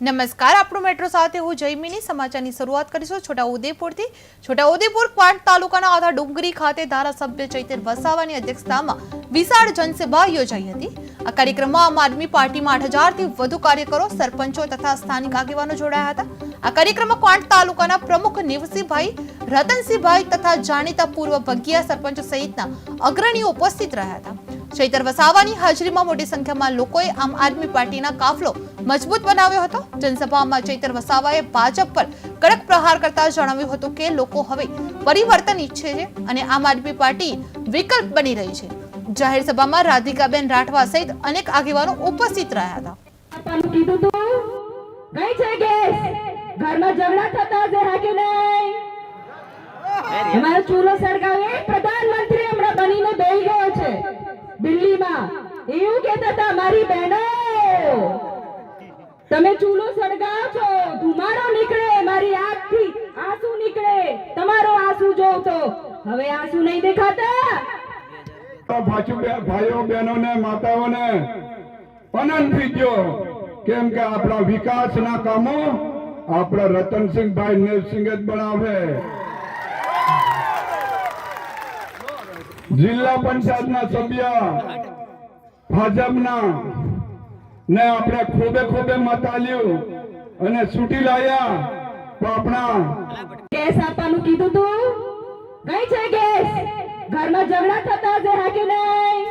નમસ્કાર, આપણું મેટ્રો સાથે હું જયમીની સમાચારની શરૂઆત કરીશું છોટાઉદેપુરથી। છોટાઉદેપુર ક્વાંટ તાલુકાના આધા ડુંગરી ખાતે ધારાસભ્ય ચૈતર વસાવાની અધ્યક્ષતામાં વિશાળ જનસભા યોજાઈ હતી। આ કાર્યક્રમમાં આમ આદમી પાર્ટીમાં 8,000 થી વધુ કાર્યકરો, સરપંચો તથા સ્થાનિક આગેવાનો જોડાયા હતા। આ કાર્યક્રમમાં ક્વાંટ તાલુકાના પ્રમુખ નિવસીભાઈ, રતનસિંહભાઈ તથા જાણીતા પૂર્વ ભગિયા સરપંચ સહિતના અગ્રણીઓ ઉપસ્થિત રહ્યા હતા। ચૈતર વસાવાની હાજરીમાં મોટી સંખ્યામાં લોકોએ આમ આદમી પાર્ટીના કાફલો મજબૂત બનાવ્યો હતો। જનસભામાં ચૈતર વસાવાએ ભાજપ પર કડક પ્રહાર કરતા જણાવ્યું હતું કે લોકો હવે પરિવર્તન ઈચ્છે છે અને આમ આદમી પાર્ટી વિકલ્પ બની રહી છે। જાહેર સભામાં રાધિકાબેન રાઠવા સહિત અનેક આગેવાનો ઉપસ્થિત રહ્યા હતા। ઘરમાં ઝઘડા થતા છે હા કે નહીં? અમારો ચૂલો સળગાવે પ્રધાનમંત્રી હમણાં બનીને બેસી ગયો છે દિલ્હીમાં। એવું કહેતા હતા મારી બહેનો, તમે ચૂલો સળગાવો છો, ધુમાડો નીકળે, મારી આંખથી આંસુ નીકળે, તમારો આંસુ જોઉં તો હવે આંસુ નહીં દેખાતા। ભાઈઓ બહેનોને માતાઓને આનંદ થઈ ગયો, કેમ કે આપણા વિકાસના કામો આપણા રતનસિંહભાઈ નેવસિંહ જ બનાવે। જિલ્લા પંચાયતના સભ્ય ભાજપના ને આપણે ખૂબે ખૂબે મત આલ્યું અને છૂટી લાયા તો આપણા ગેસ આપવાનું કીધું તું, કઈ છે ગેસ? ઘરમાં ઝઘડા થતા છે હા કે નહીં?